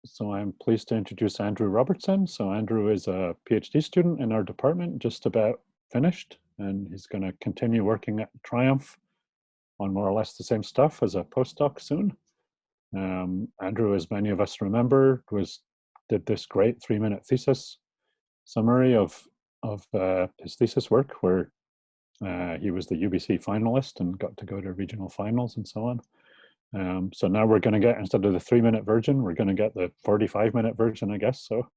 So I'm pleased to introduce Andrew Robertson. So Andrew is a PhD student in our department, just about finished, and he's going to continue working at TRIUMF on more or less the same stuff as a postdoc soon. Andrew, as many of us remember, did this great 3-minute thesis summary of his thesis work, where he was the UBC finalist and got to go to regional finals and so on. So now we're going to get, instead of the 3-minute version, we're going to get the 45-minute version, I guess. So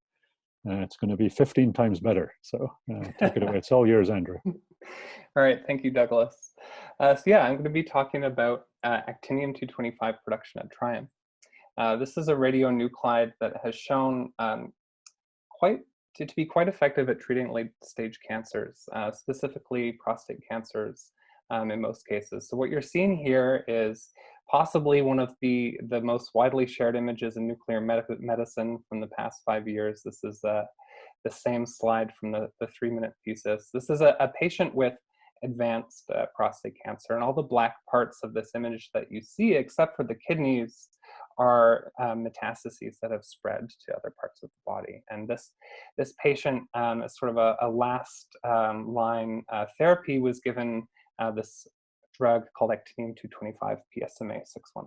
it's going to be 15 times better. So take it away. It's all yours, Andrew. All right. Thank you, Douglas. So yeah, I'm going to be talking about actinium-225 production at TRIUMF. This is a radionuclide that has shown to be quite effective at treating late-stage cancers, specifically prostate cancers in most cases. So what you're seeing here is possibly one of the most widely shared images in nuclear medicine from the past 5 years. This is the same slide from the 3-minute thesis. This is a patient with advanced prostate cancer, and all the black parts of this image that you see, except for the kidneys, are metastases that have spread to other parts of the body. And this patient, as sort of a last line therapy, was given this drug called actinium-225 PSMA-617.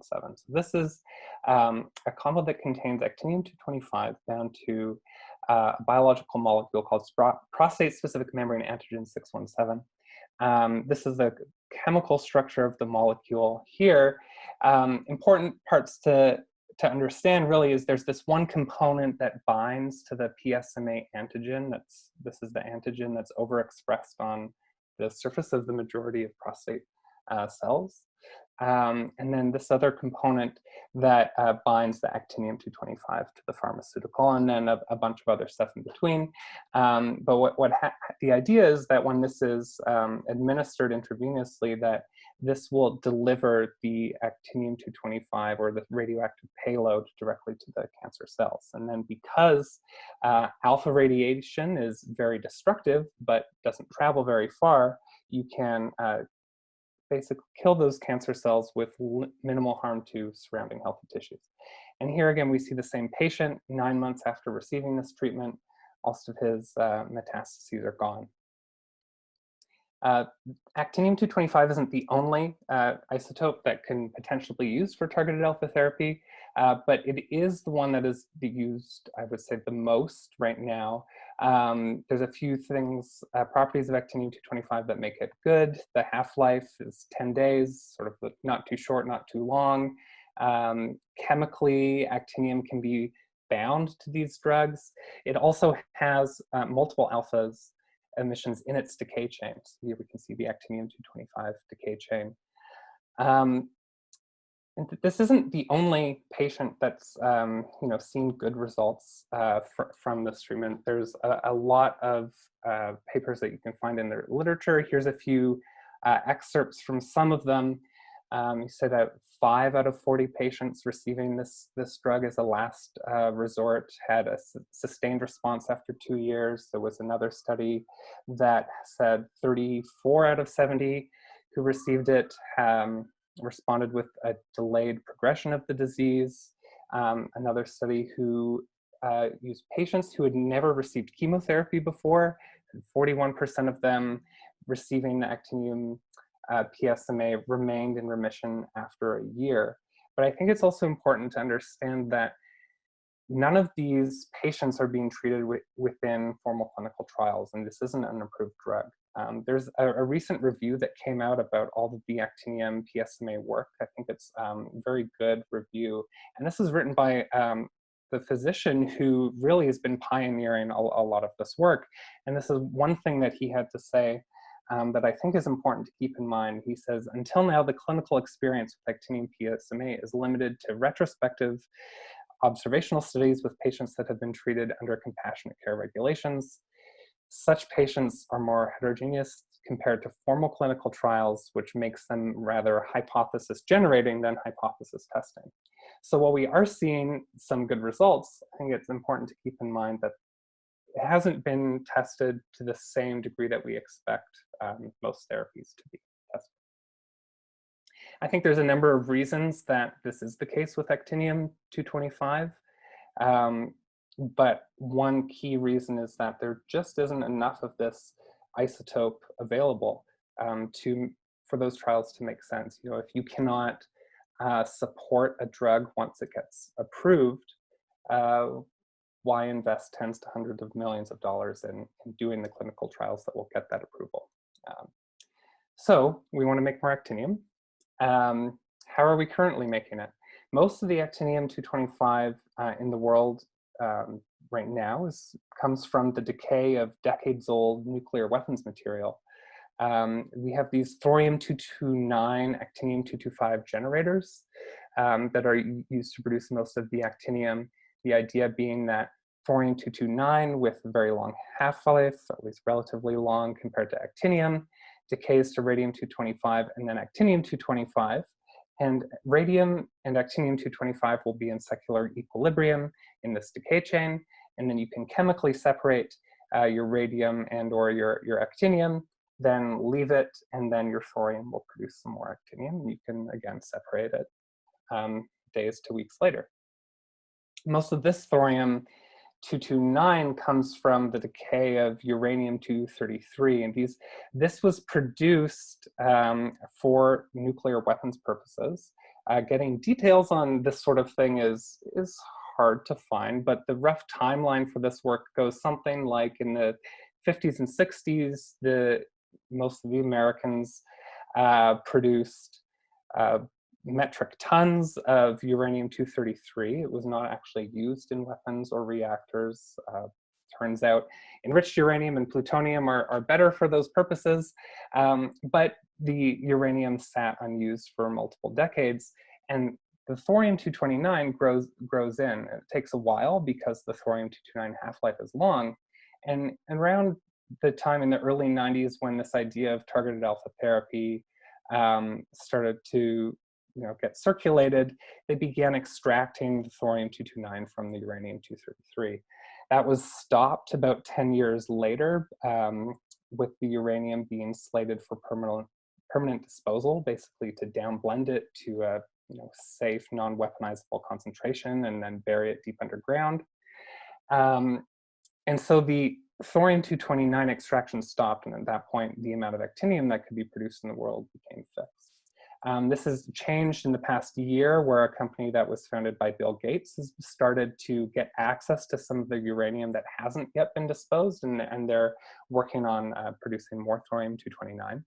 So this is a compound that contains actinium-225 bound to a biological molecule called prostate-specific membrane antigen 617. This is the chemical structure of the molecule here. Important parts to understand really is there's this one component that binds to the PSMA antigen. This is the antigen that's overexpressed on the surface of the majority of prostate cells. And then this other component that binds the actinium-225 to the pharmaceutical, and then a bunch of other stuff in between. But the idea is that when this is administered intravenously, that this will deliver the actinium-225 or the radioactive payload directly to the cancer cells. And then because alpha radiation is very destructive but doesn't travel very far, you can basically kill those cancer cells with minimal harm to surrounding healthy tissues. And here again, we see the same patient 9 months after receiving this treatment. Most of his metastases are gone. Actinium-225 isn't the only isotope that can potentially be used for targeted alpha therapy, but it is the one that is used, I would say, the most right now. There's a few things, properties of actinium-225 that make it good. The half-life is 10 days, sort of not too short, not too long. Chemically, actinium can be bound to these drugs. It also has multiple alphas emissions in its decay chain. So here we can see the actinium-225 decay chain. And this isn't the only patient that's seen good results from this treatment. There's a lot of papers that you can find in the literature. Here's a few excerpts from some of them. You say that 5 out of 40 patients receiving this drug as a last resort had a sustained response after 2 years. There was another study that said 34 out of 70 who received it responded with a delayed progression of the disease. Another study who used patients who had never received chemotherapy before, 41% of them receiving the actinium PSMA remained in remission after a year. But I think it's also important to understand that none of these patients are being treated within formal clinical trials, and this isn't an approved drug. There's a recent review that came out about all of the actinium PSMA work. I think it's a very good review. And this is written by the physician who really has been pioneering a lot of this work. And this is one thing that he had to say that I think is important to keep in mind. He says, until now, the clinical experience with actinium PSMA is limited to retrospective observational studies with patients that have been treated under compassionate care regulations. Such patients are more heterogeneous compared to formal clinical trials, which makes them rather hypothesis generating than hypothesis testing. So while we are seeing some good results, I think it's important to keep in mind that it hasn't been tested to the same degree that we expect most therapies to be tested. I think there's a number of reasons that this is the case with actinium-225. But one key reason is that there just isn't enough of this isotope available for those trials to make sense. You know, if you cannot support a drug once it gets approved, why invest tens to hundreds of millions of dollars in doing the clinical trials that will get that approval? So we want to make more actinium. How are we currently making it? Most of the actinium-225 in the world right now comes from the decay of decades-old nuclear weapons material. We have these thorium-229, actinium-225 generators that are used to produce most of the actinium. The idea being that thorium-229 with a very long half-life, at least relatively long compared to actinium, decays to radium-225 and then actinium-225. And radium and actinium-225 will be in secular equilibrium in this decay chain. And then you can chemically separate your radium and or your actinium, then leave it, and then your thorium will produce some more actinium. And you can, again, separate it days to weeks later. Most of this thorium-229 comes from the decay of uranium-233, and this was produced for nuclear weapons purposes. Getting details on this sort of thing is hard to find, but the rough timeline for this work goes something like in the 50s and 60s, most of the Americans produced metric tons of uranium-233. It was not actually used in weapons or reactors. Turns out enriched uranium and plutonium are better for those purposes, but the uranium sat unused for multiple decades, and the thorium-229 grows in. It takes a while because the thorium-229 half-life is long, and around the time in the early 90s when this idea of targeted alpha therapy started to get circulated, they began extracting the thorium-229 from the uranium-233. That was stopped about 10 years later, with the uranium being slated for permanent disposal, basically to downblend it to a safe, non-weaponizable concentration and then bury it deep underground. And so the thorium-229 extraction stopped, and at that point, the amount of actinium that could be produced in the world became fixed. This has changed in the past year, where a company that was founded by Bill Gates has started to get access to some of the uranium that hasn't yet been disposed, and they're working on producing more thorium-229.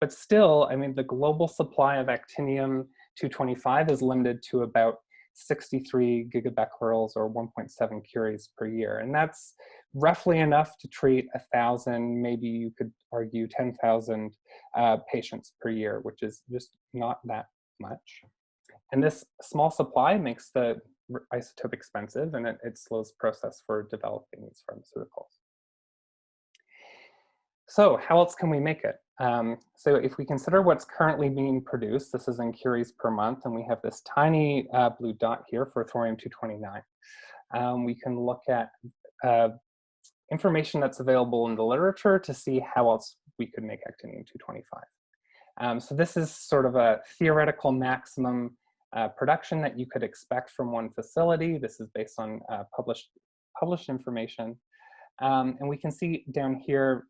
But still, I mean, the global supply of actinium-225 is limited to about 63 gigabecquerels or 1.7 curies per year. And that's roughly enough to treat 1,000, maybe you could argue 10,000 patients per year, which is just not that much. And this small supply makes the isotope expensive, and it slows the process for developing these pharmaceuticals. So how else can we make it? So if we consider what's currently being produced, this is in curies per month, and we have this tiny blue dot here for thorium-229. We can look at information that's available in the literature to see how else we could make actinium-225. So this is sort of a theoretical maximum production that you could expect from one facility. This is based on published information. And we can see down here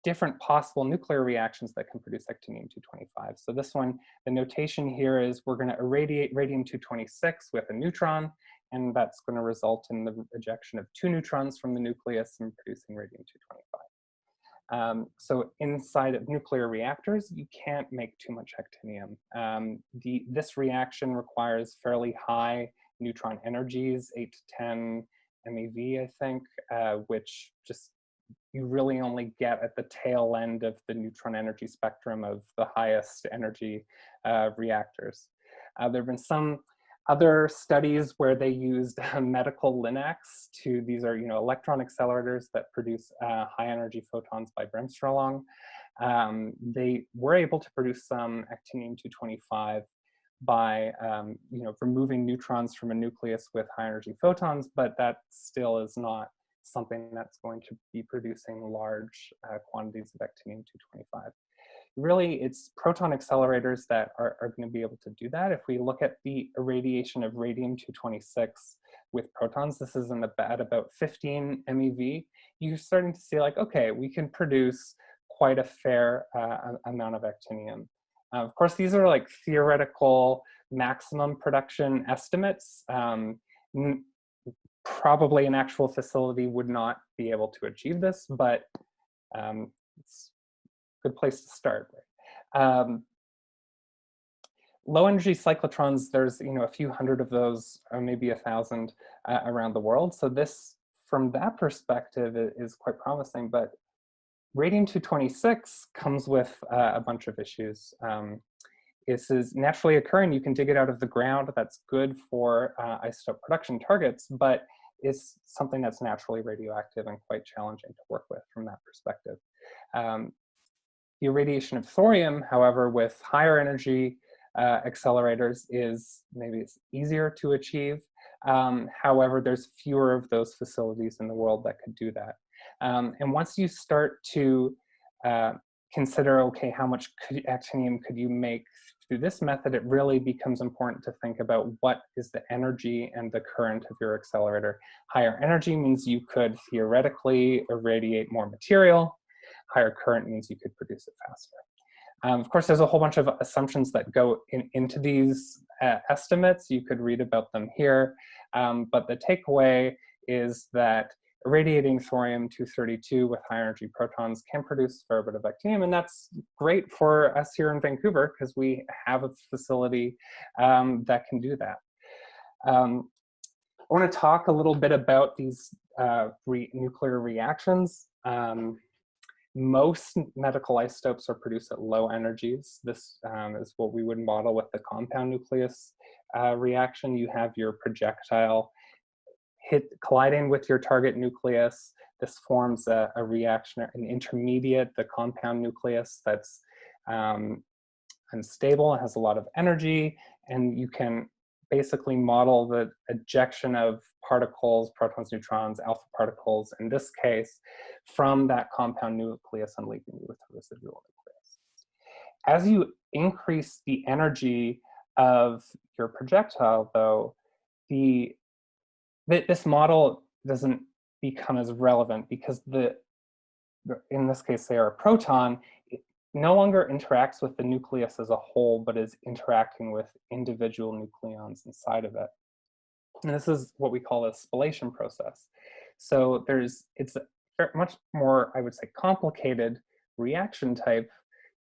different possible nuclear reactions that can produce actinium-225. So this one, the notation here is we're going to irradiate radium-226 with a neutron, and that's going to result in the ejection of 2 neutrons from the nucleus and producing radium-225. So inside of nuclear reactors, you can't make too much actinium. This reaction requires fairly high neutron energies, 8 to 10 MeV, I think, which just you really only get at the tail end of the neutron energy spectrum of the highest energy reactors. There have been some other studies where they used medical linacs these are electron accelerators that produce high energy photons by bremsstrahlung. They were able to produce some actinium-225 by removing neutrons from a nucleus with high energy photons, but that still is not something that's going to be producing large quantities of actinium-225. Really, it's proton accelerators that are going to be able to do that. If we look at the irradiation of radium-226 with protons. This is at about 15 MeV. You're starting to see like, okay, we can produce quite a fair amount of actinium. Of course, these are like theoretical maximum production estimates. Probably an actual facility would not be able to achieve this, but it's a good place to start. Right? Low energy cyclotrons, there's a few hundred of those, or maybe 1,000 around the world. So this, from that perspective, is quite promising. But radium-226 comes with a bunch of issues. This is naturally occurring. You can dig it out of the ground. That's good for isotope production targets, but it's something that's naturally radioactive and quite challenging to work with from that perspective. The irradiation of thorium, however, with higher energy accelerators is maybe it's easier to achieve. However, there's fewer of those facilities in the world that could do that. And once you start to consider, okay, how much actinium could you make through this method, it really becomes important to think about what is the energy and the current of your accelerator. Higher energy means you could theoretically irradiate more material. Higher current means you could produce it faster. Of course, there's a whole bunch of assumptions that go into these estimates. You could read about them here. But the takeaway is that irradiating thorium-232 with high energy protons can produce a fair bit of actinium, and that's great for us here in Vancouver because we have a facility that can do that. I want to talk a little bit about these nuclear reactions. Most medical isotopes are produced at low energies. This is what we would model with the compound nucleus reaction. You have your projectile colliding with your target nucleus. This forms a reaction, an intermediate, the compound nucleus that's unstable, it has a lot of energy, and you can basically model the ejection of particles, protons, neutrons, alpha particles, in this case, from that compound nucleus and leaving you with a residual nucleus. As you increase the energy of your projectile, though, this model doesn't become as relevant because in this case, say, a proton, it no longer interacts with the nucleus as a whole, but is interacting with individual nucleons inside of it. And this is what we call a spallation process. So it's a much more, I would say, complicated reaction type.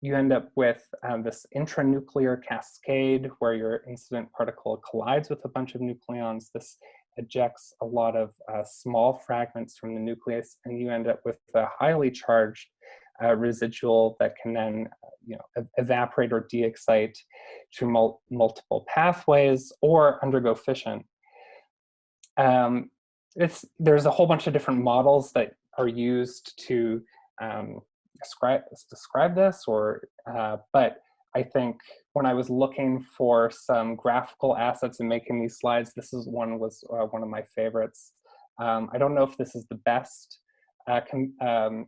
You end up with this intranuclear cascade where your incident particle collides with a bunch of nucleons. This ejects a lot of small fragments from the nucleus, and you end up with a highly charged residual that can then evaporate or de-excite through multiple pathways or undergo fission. There's a whole bunch of different models that are used to describe this, but I think when I was looking for some graphical assets and making these slides, this is one of my favorites. I don't know if this is the best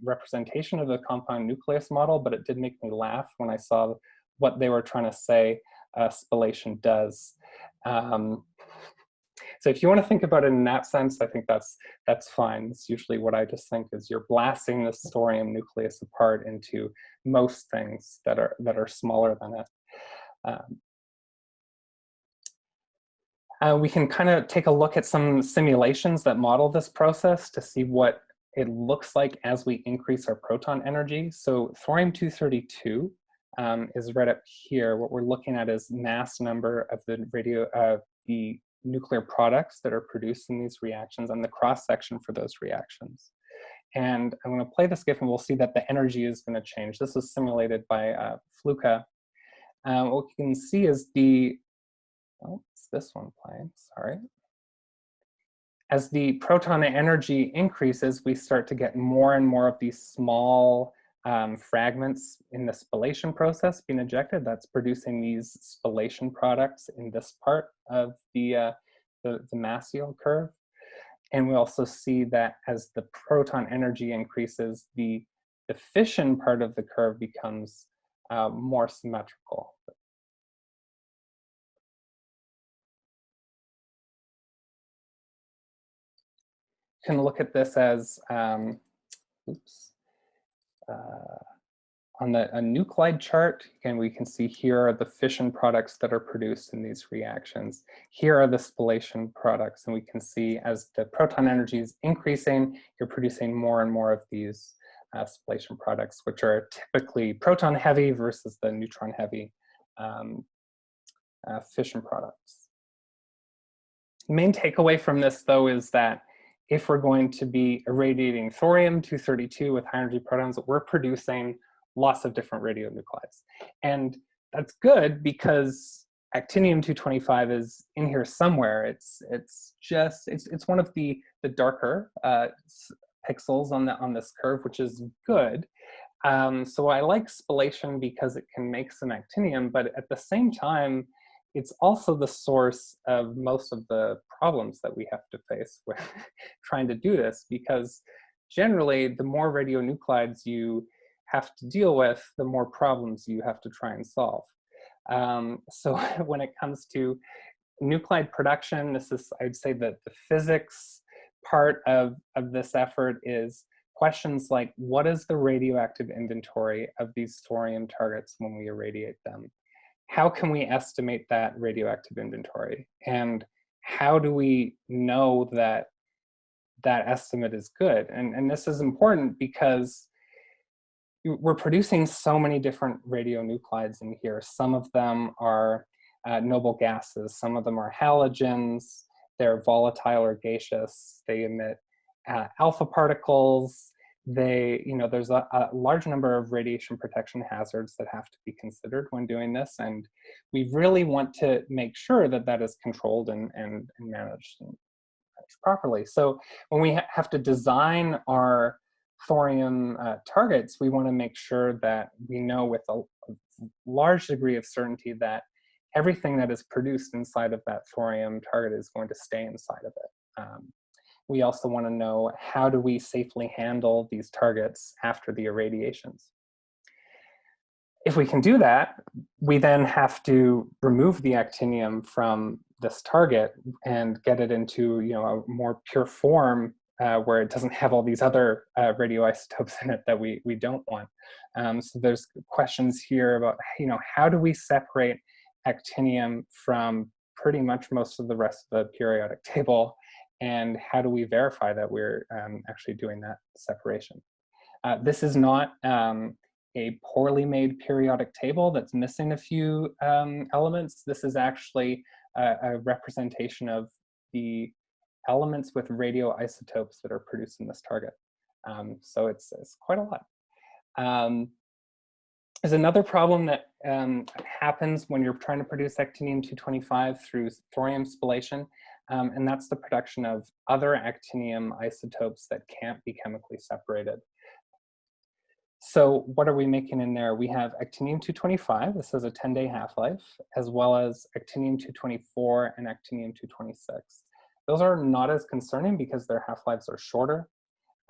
representation of the compound nucleus model, but it did make me laugh when I saw what they were trying to say spallation does. So if you want to think about it in that sense, I think that's fine. It's usually what I just think is you're blasting the thorium nucleus apart into most things that are smaller than it. We can kind of take a look at some simulations that model this process to see what it looks like as we increase our proton energy. So thorium-232 is right up here. What we're looking at is mass number of the nuclear products that are produced in these reactions and the cross-section for those reactions. And I'm going to play this GIF and we'll see that the energy is going to change. This was simulated by Fluka. What you can see is it's this one playing, sorry. As the proton energy increases, we start to get more and more of these small fragments in the spallation process being ejected. That's producing these spallation products in this part of the mass yield curve. And we also see that as the proton energy increases, the fission part of the curve becomes more symmetrical. can look at this as, oops, on a nuclide chart, and we can see here are the fission products that are produced in these reactions. Here are the spallation products, and we can see as the proton energy is increasing, you're producing more and more of these spallation products, which are typically proton heavy versus the neutron heavy fission products. The main takeaway from this, though, is that if we're going to be irradiating thorium-232 with high energy protons, we're producing lots of different radionuclides. And that's good because actinium-225 is in here somewhere. It's one of the darker pixels on this curve, which is good. So I like spallation because it can make some actinium, but at the same time, it's also the source of most of the problems that we have to face with trying to do this, because generally, the more radionuclides you have to deal with, the more problems you have to try and solve. So when it comes to nuclide production, this is, I'd say that the physics part of this effort is questions like, what is the radioactive inventory of these thorium targets when we irradiate them? How can we estimate that radioactive inventory? And how do we know that that estimate is good? And this is important because we're producing so many different radionuclides in here. Some of them are noble gases, some of them are halogens, they're volatile or gaseous, they emit alpha particles, there's a large number of radiation protection hazards that have to be considered when doing this, and we really want to make sure that that is controlled and managed properly. So when we have to design our thorium targets, we want to make sure that we know with a large degree of certainty that everything that is produced inside of that thorium target is going to stay inside of it. We also want to know, how do we safely handle these targets after the irradiations? If we can do that, we then have to remove the actinium from this target and get it into a more pure form where it doesn't have all these other radioisotopes in it that we don't want. So there's questions here about how do we separate actinium from pretty much most of the rest of the periodic table, and how do we verify that we're actually doing that separation? This is not a poorly made periodic table that's missing a few elements. This is actually a representation of the elements with radioisotopes that are produced in this target. So it's quite a lot. There's another problem that happens when you're trying to produce actinium-225 through thorium spallation, and that's the production of other actinium isotopes that can't be chemically separated. So what are we making in there? We have actinium-225, this has a 10-day half-life, as well as actinium-224 and actinium-226. Those are not as concerning because their half-lives are shorter.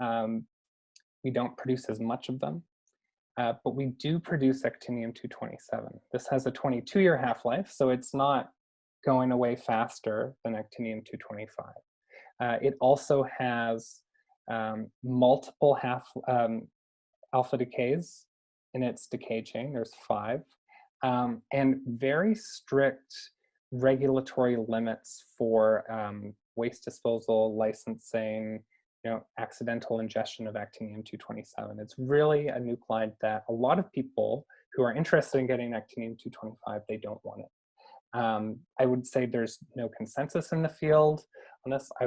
We don't produce as much of them, but we do produce actinium-227. This has a 22-year half-life, so it's not going away faster than actinium-225. It also has multiple alpha decays in its decay chain. There's 5, and very strict regulatory limits for waste disposal, licensing, accidental ingestion of actinium-227. It's really a nuclide that a lot of people who are interested in getting actinium-225, they don't want it. I would say there's no consensus in the field on this. I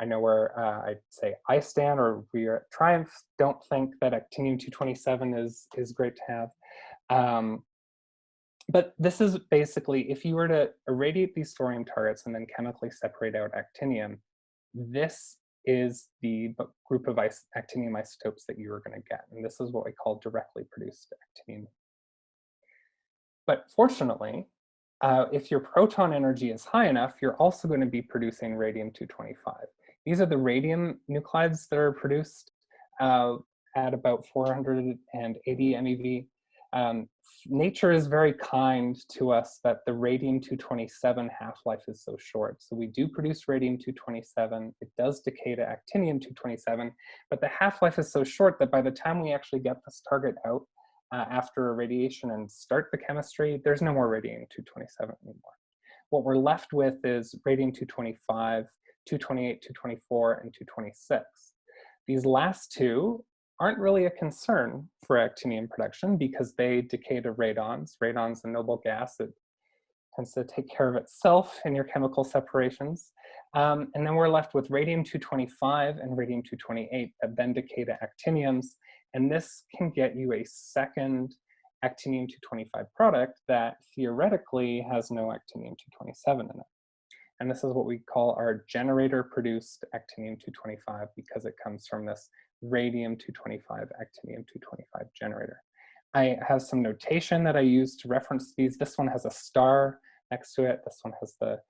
know where I'd say I stand, or we at TRIUMF don't think that actinium-227 is great to have. But this is basically, if you were to irradiate these thorium targets and then chemically separate out actinium, this is the group of actinium isotopes that you are going to get. And this is what we call directly produced actinium. But fortunately, if your proton energy is high enough, you're also going to be producing radium-225. These are the radium nuclides that are produced at about 480 MeV. Nature is very kind to us that the radium-227 half-life is so short. So we do produce radium-227. It does decay to actinium-227, but the half-life is so short that by the time we actually get this target out after irradiation and start the chemistry, there's no more radium-227 anymore. What we're left with is radium-225, 228, 224, and 226. These last two aren't really a concern for actinium production because they decay to radons. Radon's a noble gas that tends to take care of itself in your chemical separations. And then we're left with radium-225 and radium-228 that then decay to actiniums. And this can get you a second actinium-225 product that theoretically has no actinium-227 in it. And this is what we call our generator-produced actinium-225 because it comes from this radium-225 actinium-225 generator. I have some notation that I use to reference these. This one has a star next to it. This one has the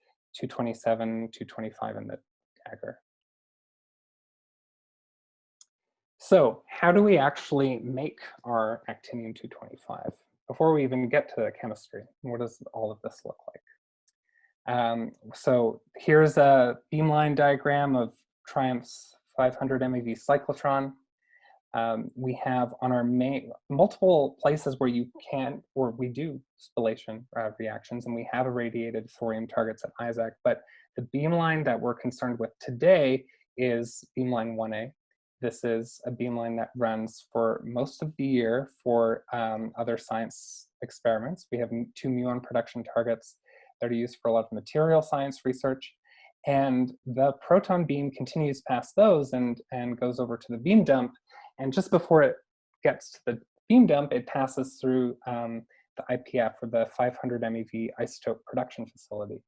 227, 225 in the dagger. So how do we actually make our actinium-225? Before we even get to the chemistry, what does all of this look like? So here's a beamline diagram of TRIUMF's 500 MeV cyclotron. We have on our multiple places where you can, or we do spallation reactions, and we have irradiated thorium targets at ISAC, but the beamline that we're concerned with today is beamline 1A. This is a beamline that runs for most of the year for other science experiments. We have 2 muon production targets that are used for a lot of material science research. And the proton beam continues past those and goes over to the beam dump. And just before it gets to the beam dump, it passes through the IPF, or the 500 MeV isotope production facility.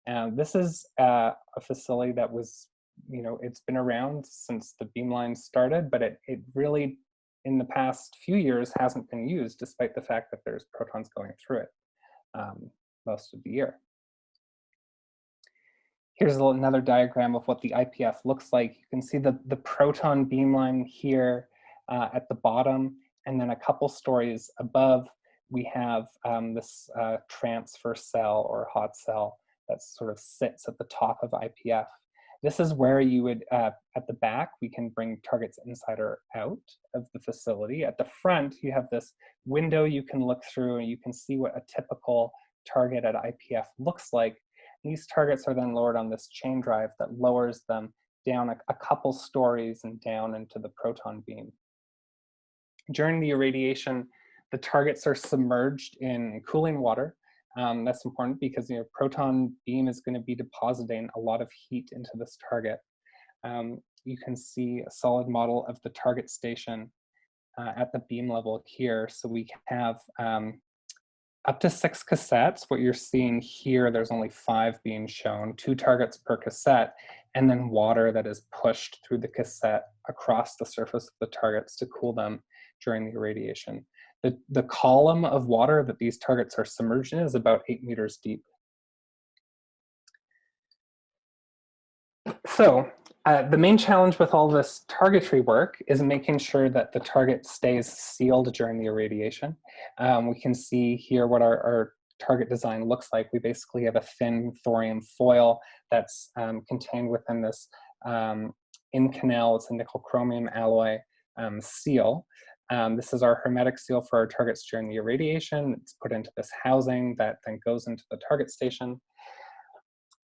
And this is a facility that was, it's been around since the beamline started, but it really, in the past few years, hasn't been used, despite the fact that there's protons going through it most of the year. Here's another diagram of what the IPF looks like. You can see the proton beamline here at the bottom, and then a couple stories above, we have this transfer cell or hot cell that sort of sits at the top of IPF. This is where you would, at the back, we can bring targets inside or out of the facility. At the front, you have this window you can look through, and you can see what a typical target at IPF looks like. And these targets are then lowered on this chain drive that lowers them down a couple stories and down into the proton beam. During the irradiation, the targets are submerged in cooling water. That's important because proton beam is going to be depositing a lot of heat into this target. You can see a solid model of the target station at the beam level here. So we have up to 6 cassettes. What you're seeing here, there's only 5 being shown, 2 targets per cassette, and then water that is pushed through the cassette across the surface of the targets to cool them during the irradiation. The column of water that these targets are submerged in is about 8 meters deep. So the main challenge with all this targetry work is making sure that the target stays sealed during the irradiation. We can see here what our target design looks like. We basically have a thin thorium foil that's contained within this Inconel, it's a nickel chromium alloy seal. This is our hermetic seal for our targets during the irradiation. It's put into this housing that then goes into the target station.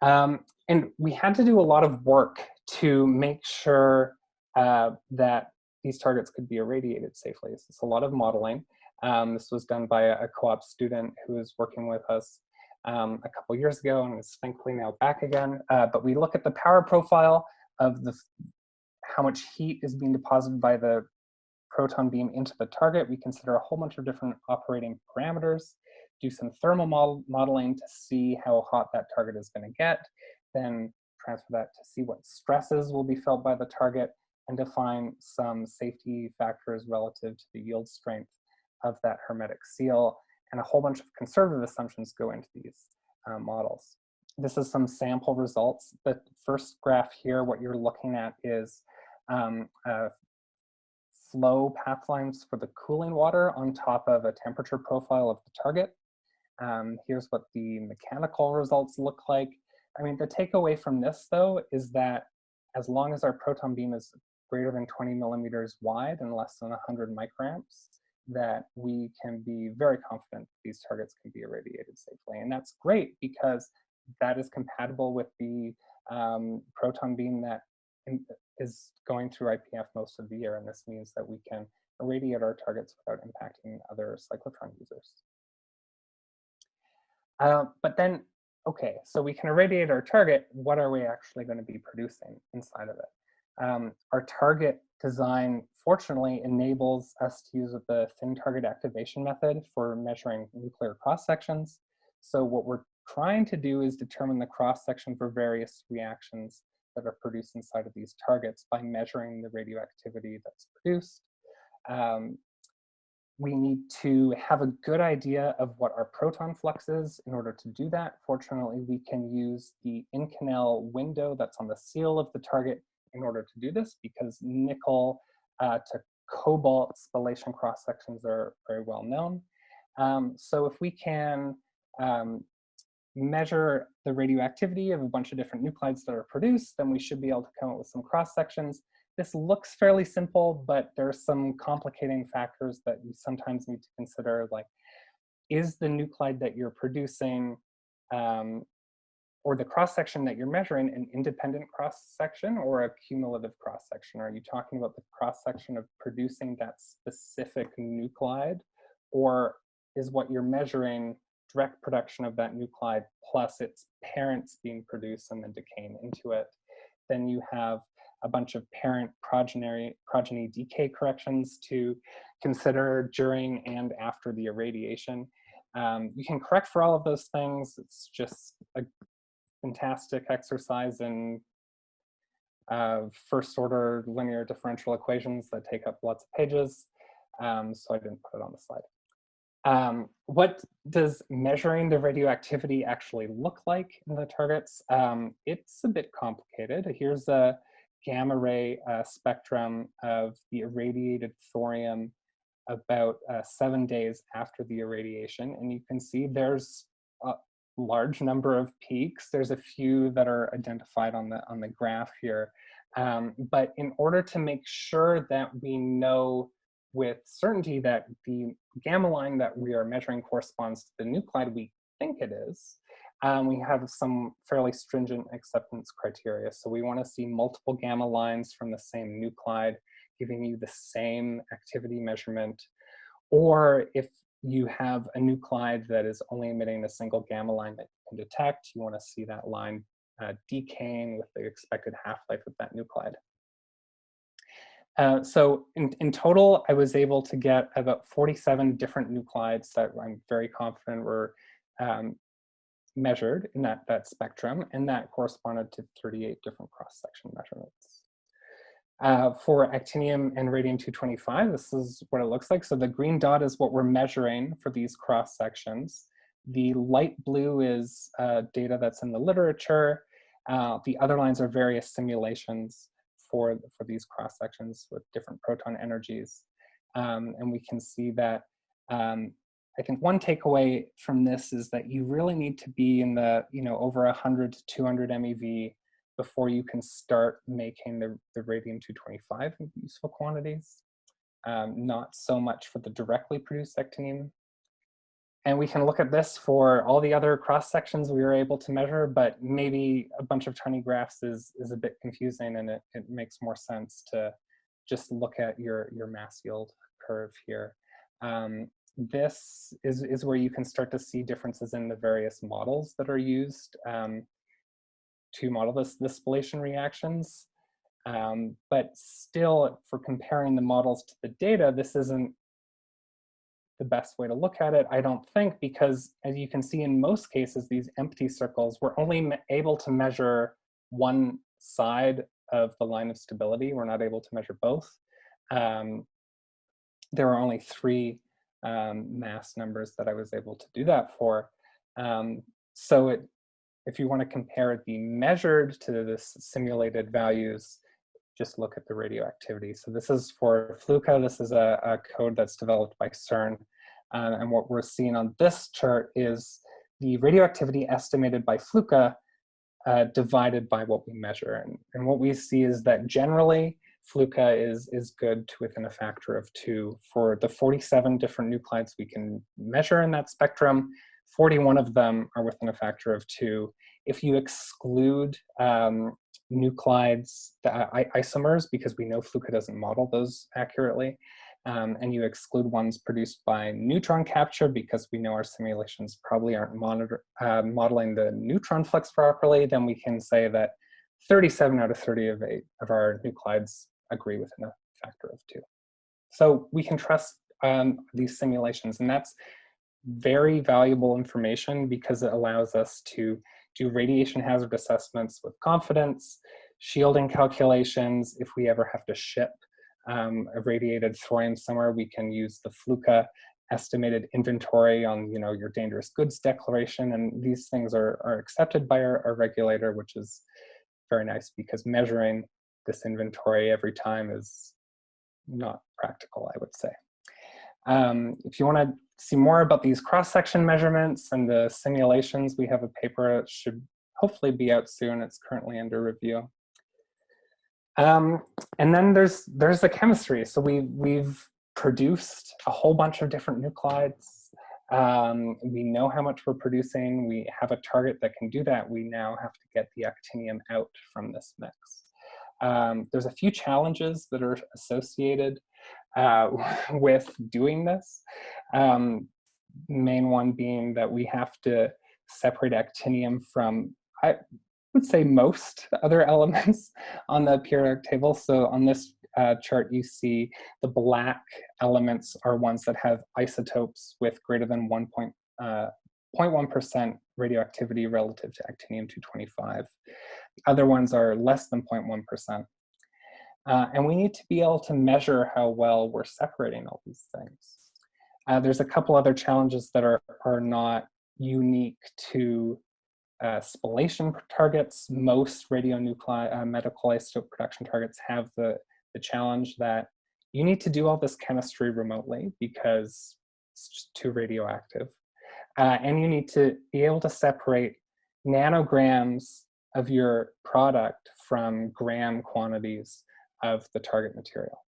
And we had to do a lot of work to make sure that these targets could be irradiated safely. So it's a lot of modeling. This was done by a co-op student who was working with us a couple years ago and is thankfully now back again. But we look at the power profile of how much heat is being deposited by the proton beam into the target. We consider a whole bunch of different operating parameters, do some thermal modeling to see how hot that target is going to get, then transfer that to see what stresses will be felt by the target, and define some safety factors relative to the yield strength of that hermetic seal. And a whole bunch of conservative assumptions go into these models. This is some sample results. The first graph here, what you're looking at is flow path lines for the cooling water on top of a temperature profile of the target. Here's what the mechanical results look like. I mean, the takeaway from this, though, is that as long as our proton beam is greater than 20 millimeters wide and less than 100 microamps, that we can be very confident these targets can be irradiated safely. And that's great because that is compatible with the proton beam that is going through IPF most of the year. And this means that we can irradiate our targets without impacting other cyclotron users. But then, okay, so we can irradiate our target. What are we actually going to be producing inside of it? Our target design, fortunately, enables us to use the thin target activation method for measuring nuclear cross-sections. So what we're trying to do is determine the cross-section for various reactions that are produced inside of these targets by measuring the radioactivity that's produced. We need to have a good idea of what our proton flux is in order to do that. Fortunately, we can use the Inconel window that's on the seal of the target in order to do this, because nickel to cobalt spallation cross sections are very well known. So if we can measure the radioactivity of a bunch of different nuclides that are produced, then we should be able to come up with some cross sections. This looks fairly simple, but there's some complicating factors that you sometimes need to consider, like, is the nuclide that you're producing or the cross-section that you're measuring an independent cross-section or a cumulative cross-section? Are you talking about the cross-section of producing that specific nuclide, or is what you're measuring direct production of that nuclide plus its parents being produced and then decaying into it? Then you have a bunch of parent progeny decay corrections to consider during and after the irradiation. You can correct for all of those things. It's just a fantastic exercise in first order linear differential equations that take up lots of pages. So I didn't put it on the slide. What does measuring the radioactivity actually look like in the targets? It's a bit complicated. Here's a gamma ray spectrum of the irradiated thorium about 7 days after the irradiation. And you can see there's a large number of peaks. There's a few that are identified on the graph here. But in order to make sure that we know with certainty that the gamma line that we are measuring corresponds to the nuclide we think it is, we have some fairly stringent acceptance criteria. So we want to see multiple gamma lines from the same nuclide giving you the same activity measurement. Or if you have a nuclide that is only emitting a single gamma line that you can detect, you want to see that line decaying with the expected half-life of that nuclide. So in total, I was able to get about 47 different nuclides that I'm very confident were measured in that spectrum, and that corresponded to 38 different cross-section measurements. For actinium and radium-225, this is what it looks like. So the green dot is what we're measuring for these cross-sections. The light blue is data that's in the literature. The other lines are various simulations for these cross-sections with different proton energies. And we can see that I think one takeaway from this is that you really need to be in the, over 100 to 200 MeV before you can start making the radium-225 in useful quantities, not so much for the directly produced actinium. And we can look at this for all the other cross sections we were able to measure, but maybe a bunch of tiny graphs is a bit confusing, and it makes more sense to just look at your mass yield curve here. This is where you can start to see differences in the various models that are used to model the spallation reactions. But still, for comparing the models to the data, this isn't the best way to look at it, I don't think, because as you can see in most cases, these empty circles, we're only able to measure one side of the line of stability. We're not able to measure both. There are only 3 mass numbers that I was able to do that for. So if you want to compare the measured to the simulated values, just look at the radioactivity. So this is for Fluka. This is a code that's developed by CERN. And what we're seeing on this chart is the radioactivity estimated by Fluka divided by what we measure. And what we see is that generally, Fluka is good to within a factor of 2. For the 47 different nuclides we can measure in that spectrum, 41 of them are within a factor of 2. If you exclude nuclides, isomers, because we know Fluka doesn't model those accurately, and you exclude ones produced by neutron capture, because we know our simulations probably aren't modeling the neutron flux properly, then we can say that 37 out of 38 of our nuclides agree within a factor of 2. So we can trust these simulations, and that's very valuable information because it allows us to do radiation hazard assessments with confidence, shielding calculations. If we ever have to ship irradiated thorium somewhere, we can use the Fluka estimated inventory on your dangerous goods declaration, and these things are accepted by our regulator, which is very nice because measuring this inventory every time is not practical, I would say. If you want to see more about these cross-section measurements and the simulations, we have a paper that should hopefully be out soon. It's currently under review. And then there's the chemistry. So we've produced a whole bunch of different nuclides. We know how much we're producing. We have a target that can do that. We now have to get the actinium out from this mix. There's a few challenges that are associated with doing this. Main one being that we have to separate actinium from, I would say, most other elements on the periodic table. So on this chart, you see the black elements are ones that have isotopes with greater than 0.1% radioactivity relative to actinium-225. Other ones are less than 0.1%. And we need to be able to measure how well we're separating all these things. There's a couple other challenges that are not unique to spallation targets. Most radionuclide medical isotope production targets have the challenge that you need to do all this chemistry remotely because it's just too radioactive. And you need to be able to separate nanograms of your product from gram quantities of the target material.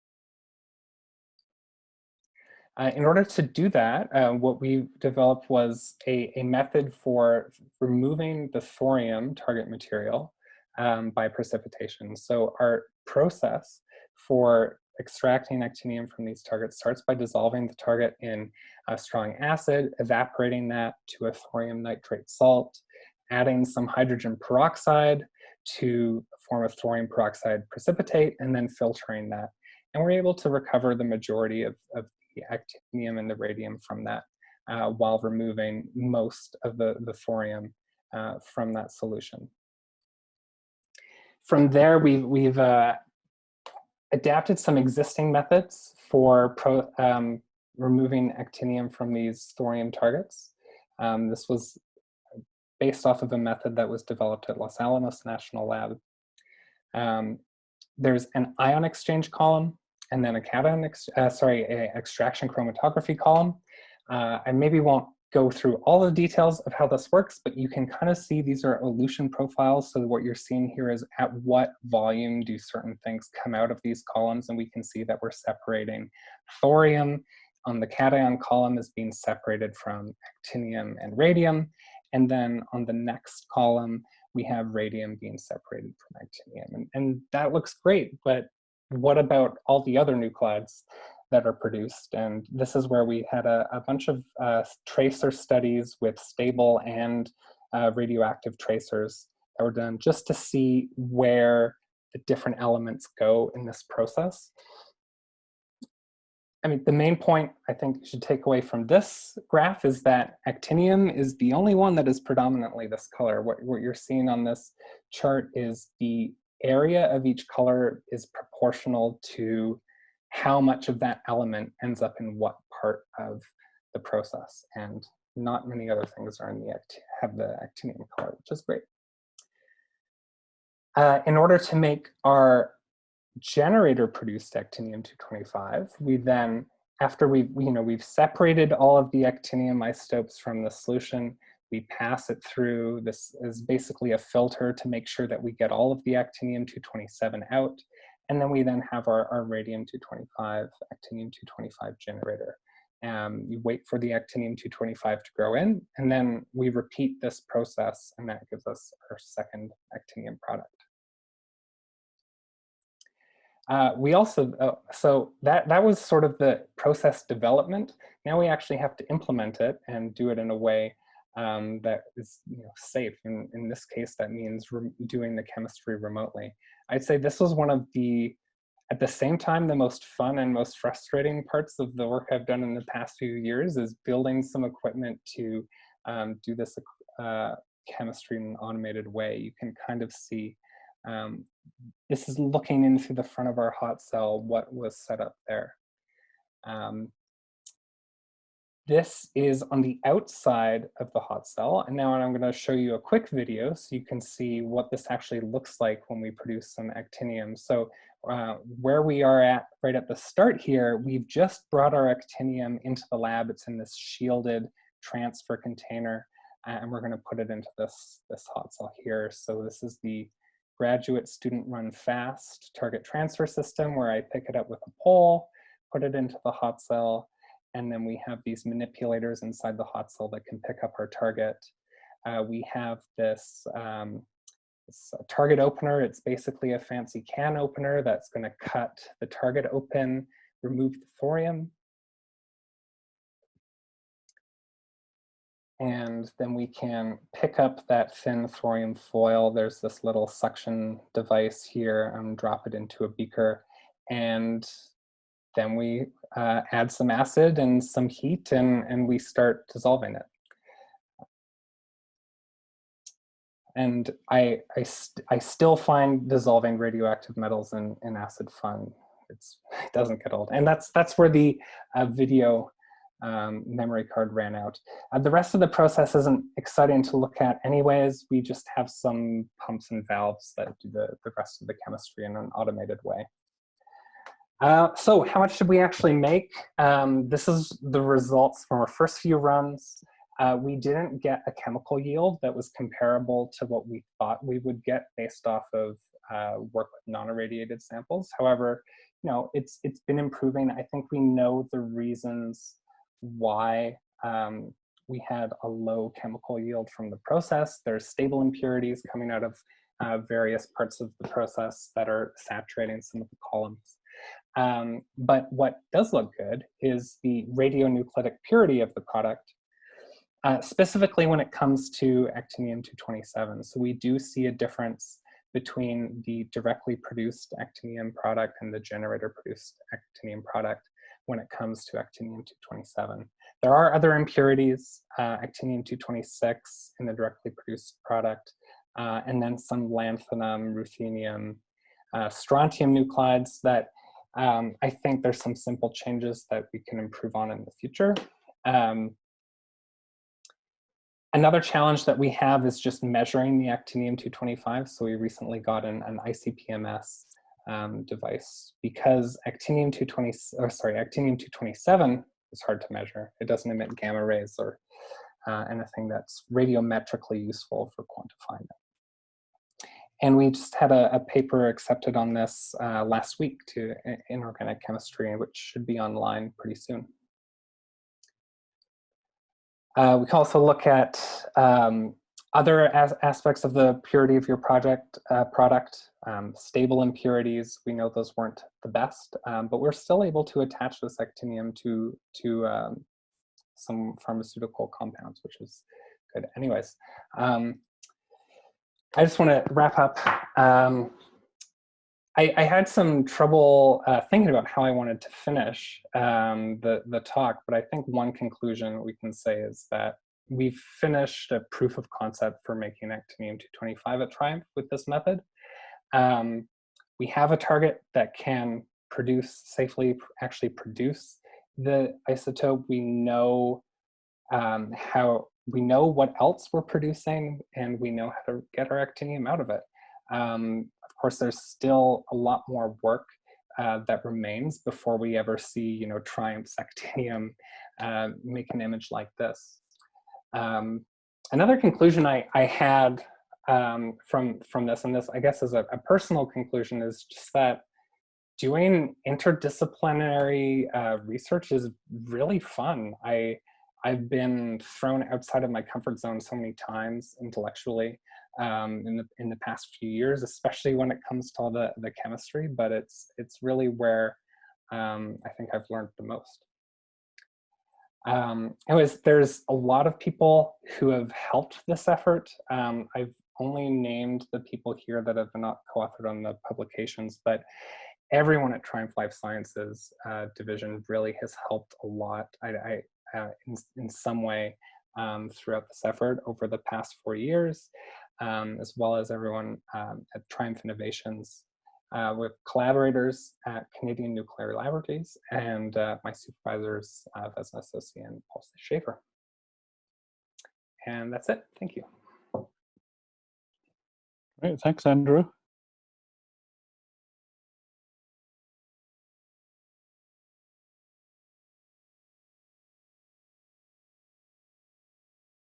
In order to do that, what we developed was a method for removing the thorium target material by precipitation. So our process for extracting actinium from these targets starts by dissolving the target in a strong acid, evaporating that to a thorium nitrate salt, adding some hydrogen peroxide to form a thorium peroxide precipitate, and then filtering that. And we're able to recover the majority of the actinium and the radium from that while removing most of the thorium from that solution. From there, we've adapted some existing methods for removing actinium from these thorium targets. This was based off of a method that was developed at Los Alamos National Lab. There's an ion exchange column and then a cation, extraction chromatography column. I maybe won't go through all the details of how this works, but you can kind of see these are elution profiles. So what you're seeing here is at what volume do certain things come out of these columns, and we can see that we're separating thorium on the cation column is being separated from actinium and radium, and then on the next column we have radium being separated from actinium, and that looks great, but what about all the other nuclides that are produced? And this is where we had a bunch of tracer studies with stable and radioactive tracers that were done just to see where the different elements go in this process. I mean, the main point I think you should take away from this graph is that actinium is the only one that is predominantly this color. What you're seeing on this chart is the area of each color is proportional to how much of that element ends up in what part of the process, and not many other things are in have the actinium color, which is great. In order to make our generator-produced actinium-225, we then, after we've separated all of the actinium isotopes from the solution, we pass it through. This is basically a filter to make sure that we get all of the actinium-227 out. And then we then have our radium-225, actinium-225 generator. You wait for the actinium-225 to grow in, and then we repeat this process, and that gives us our second actinium product. We also, so that was sort of the process development. Now we actually have to implement it and do it in a way that is safe. In this case, that means doing the chemistry remotely. I'd say this was one of the, at the same time, the most fun and most frustrating parts of the work I've done in the past few years is building some equipment to do this chemistry in an automated way. You can kind of see, this is looking in through the front of our hot cell, what was set up there. This is on the outside of the hot cell, and now I'm going to show you a quick video so you can see what this actually looks like when we produce some actinium. So where we are at right at the start here, we've just brought our actinium into the lab. It's in this shielded transfer container, and we're going to put it into this hot cell here. So this is the graduate student run fast target transfer system where I pick it up with a pole, put it into the hot cell, and then we have these manipulators inside the hot cell that can pick up our target. We have this target opener. It's basically a fancy can opener that's going to cut the target open, remove the thorium. And then we can pick up that thin thorium foil. There's this little suction device here and drop it into a beaker. And then we add some acid and some heat, and we start dissolving it. And I still find dissolving radioactive metals in acid fun. It doesn't get old. And that's where the video memory card ran out. The rest of the process isn't exciting to look at anyways. We just have some pumps and valves that do the rest of the chemistry in an automated way. So how much did we actually make? This is the results from our first few runs. We didn't get a chemical yield that was comparable to what we thought we would get based off of work with non-irradiated samples. However, it's been improving. I think we know the reasons why we had a low chemical yield from the process. There's stable impurities coming out of various parts of the process that are saturating some of the columns. But what does look good is the radionuclidic purity of the product, specifically when it comes to actinium-227. So we do see a difference between the directly produced actinium product and the generator-produced actinium product when it comes to actinium-227. There are other impurities, actinium-226 in the directly produced product, and then some lanthanum, ruthenium, strontium nuclides that I think there's some simple changes that we can improve on in the future. Another challenge that we have is just measuring the actinium-225. So we recently got an ICP-MS device because actinium-227 is hard to measure. It doesn't emit gamma rays or anything that's radiometrically useful for quantifying it. And we just had a paper accepted on this last week to Inorganic Chemistry, which should be online pretty soon. We can also look at other aspects of the purity of your product. Stable impurities, we know those weren't the best, but we're still able to attach this actinium to some pharmaceutical compounds, which is good. Anyways, I just want to wrap up. I had some trouble thinking about how I wanted to finish the talk, but I think one conclusion we can say is that we've finished a proof of concept for making actinium-225 at TRIUMF with this method. We have a target that can safely actually produce the isotope. We know what else we're producing, and we know how to get our actinium out of it. Of course, there's still a lot more work that remains before we ever see, you know, TRIUMF's actinium make an image like this. Another conclusion I had from this, and this I guess is a personal conclusion, is just that doing interdisciplinary research is really fun. I've been thrown outside of my comfort zone so many times intellectually in the past few years, especially when it comes to all the chemistry, but it's really where I think I've learned the most. Anyways, there's a lot of people who have helped this effort. I've only named the people here that have not co-authored on the publications, but everyone at TRIUMF Life Sciences division really has helped a lot in some way throughout this effort over the past 4 years, as well as everyone at TRIUMF Innovations, with collaborators at Canadian Nuclear Laboratories and my supervisors as an associate and Paul Schaefer. And that's it. Thank you. Great, thanks, Andrew.